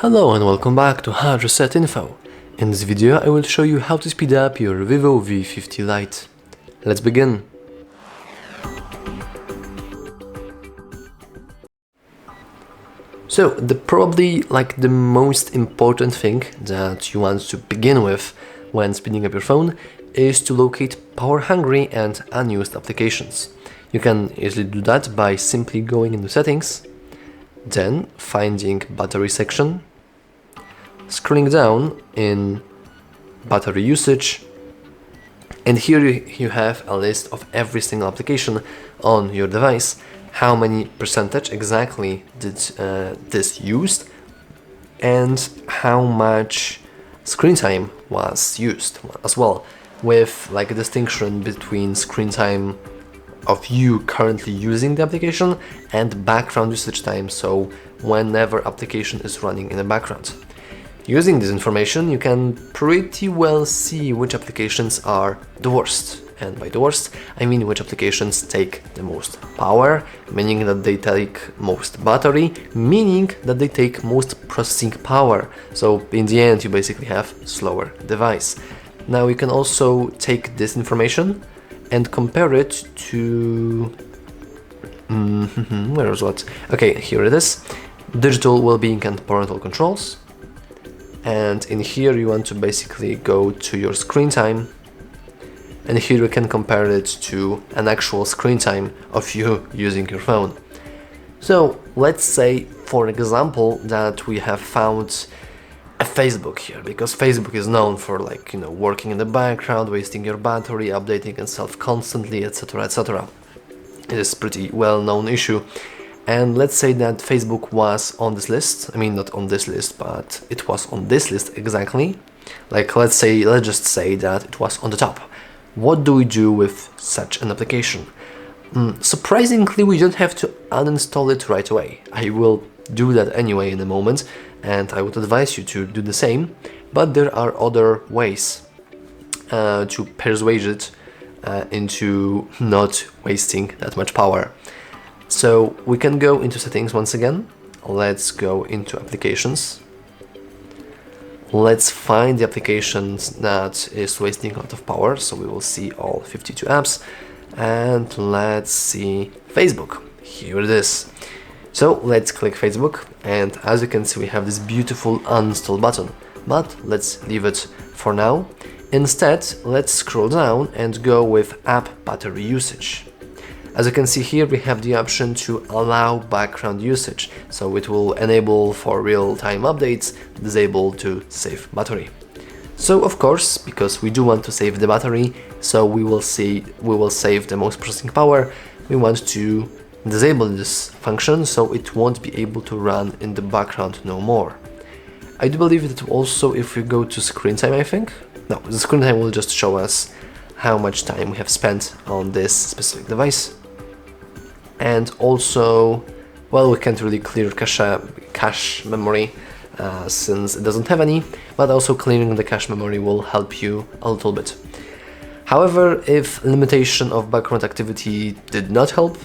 Hello and welcome back to HardReset.Info. In this video I will show you how to speed up your VIVO V50 Lite. Let's begin. So probably the most important thing that you want to begin with when speeding up your phone is to locate power-hungry and unused applications. You can easily do that by simply going into settings, then finding battery section, scrolling down in battery usage, and here you have a list of every single application on your device, how many percentage exactly did this used, and how much screen time was used as well, with a distinction between screen time of you currently using the application and background usage time, so whenever application is running in the background. Using this information, you can pretty well see which applications are the worst. And by the worst, I mean which applications take the most power, meaning that they take most battery, meaning that they take most processing power. So in the end, you basically have slower device. Now you can also take this information and compare it to... where is what? Okay, here it is. Digital well-being and parental controls. And in here you want to basically go to your screen time, and here you can compare it to an actual screen time of you using your phone. So let's say, for example, that we have found a Facebook here, because Facebook is known for working in the background, wasting your battery, updating itself constantly, etc, etc. It is a pretty well-known issue. And let's say that Facebook was on this list. I mean, not on this list, but it was on this list exactly. Let's just say that it was on the top. What do we do with such an application? Surprisingly, we don't have to uninstall it right away. I will do that anyway in a moment, and I would advise you to do the same. But there are other ways to persuade it into not wasting that much power. So we can go into settings once again. Let's go into applications. Let's find the applications that is wasting a lot of power. So we will see all 52 apps, and let's see Facebook. Here it is. So let's click Facebook, and as you can see we have this beautiful uninstall button, but let's leave it for now. Instead, let's scroll down and go with app battery usage. As you can see here, we have the option to allow background usage, so it will enable for real-time updates, disable to save battery. So of course, because we do want to save the battery, so we will save the most processing power, we want to disable this function so it won't be able to run in the background no more. I do believe that also if we go to screen time, I think. No, the screen time will just show us how much time we have spent on this specific device. And also, well, we can't really clear cache memory since it doesn't have any, but also clearing the cache memory will help you a little bit. However, if limitation of background activity did not help,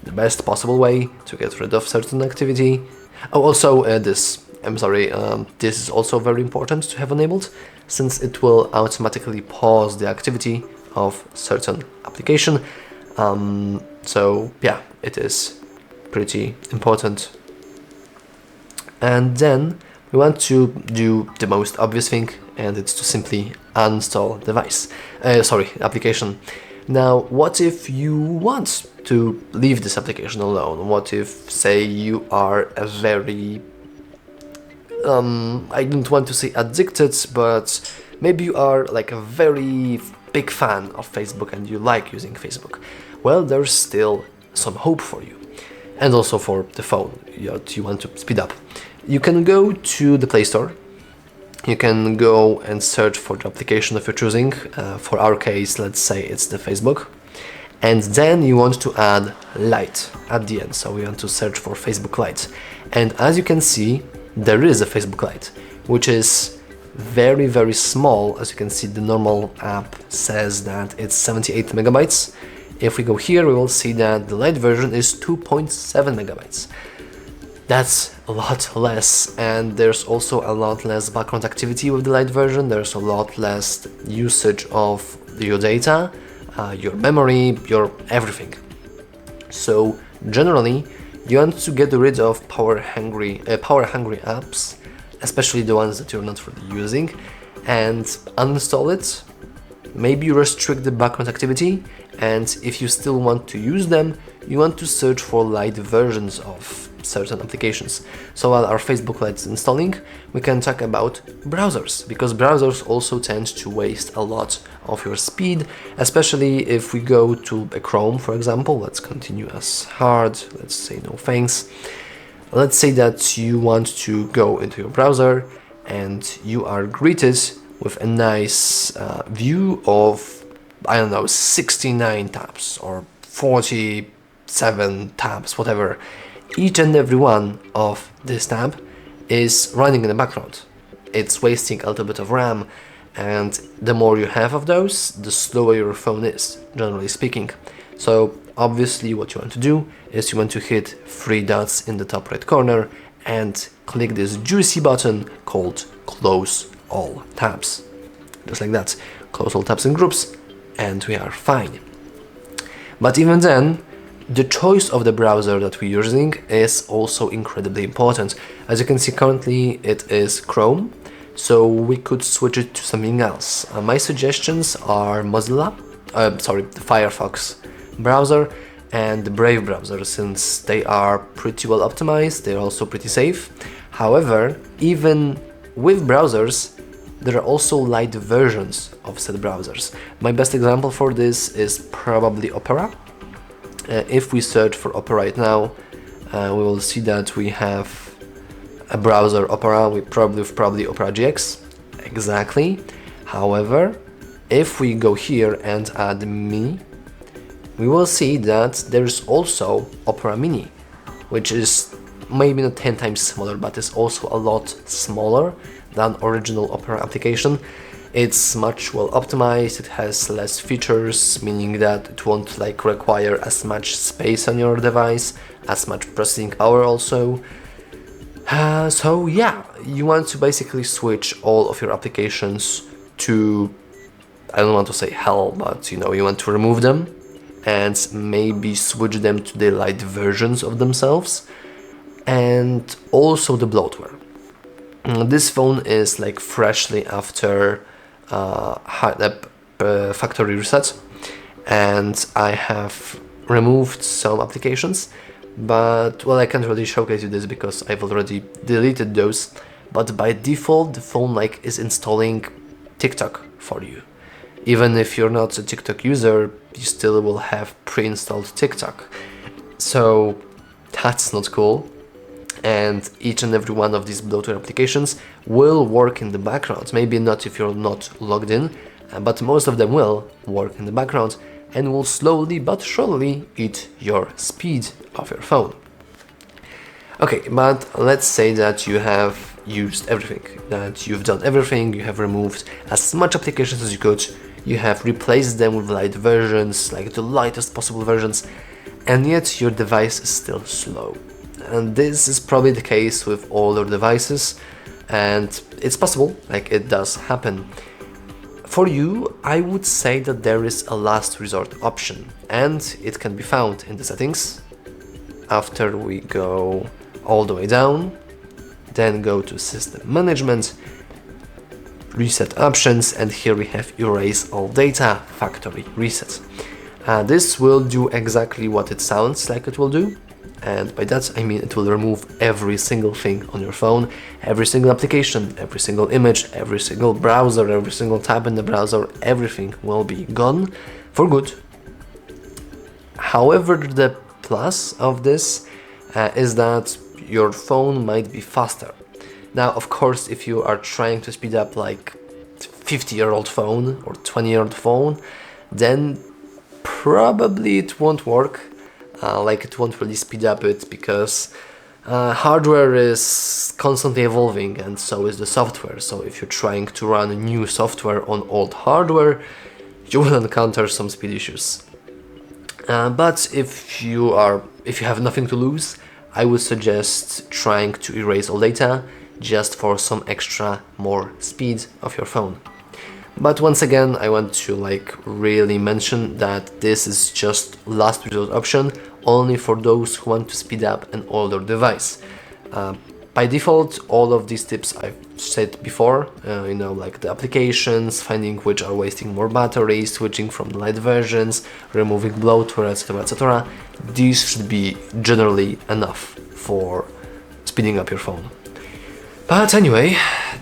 the best possible way to get rid of certain activity... Oh, also this is also very important to have enabled, since it will automatically pause the activity of certain application. So yeah, it is pretty important. And then we want to do the most obvious thing, and it's to simply uninstall application. Now, what if you want to leave this application alone? What if, say, you are a very I don't want to say addicted, but maybe you are a very big fan of Facebook and you like using Facebook. Well, there's still some hope for you, and also for the phone that you want to speed up. You can go to the Play Store. You can go and search for the application that you're choosing. For our case, let's say it's the Facebook. And then you want to add Lite at the end. So we want to search for Facebook Lite. And as you can see, there is a Facebook Lite, which is very, very small. As you can see, the normal app says that it's 78 megabytes. If we go here, we will see that the Lite version is 2.7 megabytes. That's a lot less, and there's also a lot less background activity with the Lite version. There's a lot less usage of your data, your memory, your everything. So generally, you want to get rid of power-hungry apps, especially the ones that you're not really using, and uninstall it. Maybe restrict the background activity, and if you still want to use them, you want to search for Lite versions of certain applications. So while our Facebook Lite is installing, we can talk about browsers, because browsers also tend to waste a lot of your speed, especially if we go to a Chrome, for example. Let's continue as hard, let's say no thanks. Let's say that you want to go into your browser and you are greeted with a nice view of, I don't know, 69 tabs or 47 tabs, whatever. Each and every one of this tab is running in the background. It's wasting a little bit of RAM, and the more you have of those, the slower your phone is, generally speaking. So obviously what you want to do is you want to hit 3 dots in the top right corner and click this juicy button called Close All Tabs. Just like that. Close all tabs and groups, and we are fine. But even then, the choice of the browser that we're using is also incredibly important. As you can see, currently it is Chrome, so we could switch it to something else. My suggestions are Mozilla, the Firefox browser and the Brave browser, since they are pretty well optimized, they're also pretty safe. However, even with browsers, there are also Lite versions of said browsers. My best example for this is probably Opera. If we search for Opera right now, we will see that we have a browser Opera with probably Opera GX. Exactly. However, if we go here and add Mini, we will see that there's also Opera Mini, which is maybe not 10 times smaller, but is also a lot smaller than original Opera application. It's much well optimized, it has less features, meaning that it won't require as much space on your device, as much processing power also. So yeah, you want to basically switch all of your applications to, I don't want to say hell, but you want to remove them and maybe switch them to the Lite versions of themselves, and also the bloatware. This phone is freshly after factory reset, and I have removed some applications, but well, I can't really showcase you this because I've already deleted those. But by default, the phone is installing TikTok for you. Even if you're not a TikTok user, you still will have pre-installed TikTok. So that's not cool. And each and every one of these bloatware applications will work in the background. Maybe not if you're not logged in, but most of them will work in the background and will slowly but surely eat your speed of your phone. Okay, but let's say that you have used everything, that you've done everything, you have removed as much applications as you could, you have replaced them with Lite versions, the lightest possible versions, and yet your device is still slow. And this is probably the case with older devices, and it's possible, it does happen. For you, I would say that there is a last resort option, and it can be found in the settings. After we go all the way down, then go to System Management, Reset Options, and here we have Erase All Data, Factory Reset. This will do exactly what it sounds like it will do. And by that I mean it will remove every single thing on your phone, every single application, every single image, every single browser, every single tab in the browser, everything will be gone for good. However, the plus of this is that your phone might be faster. Now, of course, if you are trying to speed up 50-year-old phone or 20-year-old phone, then probably it won't work. It won't really speed up it, because hardware is constantly evolving, and so is the software. So if you're trying to run new software on old hardware, you will encounter some speed issues. But if you have nothing to lose, I would suggest trying to erase all data just for some extra more speed of your phone. But once again, I want to really mention that this is just last resort option, only for those who want to speed up an older device. By default, all of these tips I've said before, like the applications, finding which are wasting more battery, switching from the light versions, removing bloatware, etc., these should be generally enough for speeding up your phone. But anyway,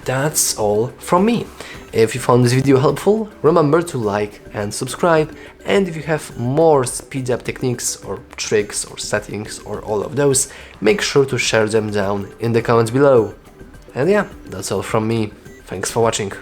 that's all from me. If you found this video helpful, remember to like and subscribe, and if you have more speed up techniques or tricks or settings or all of those, make sure to share them down in the comments below. And yeah, that's all from me. Thanks for watching.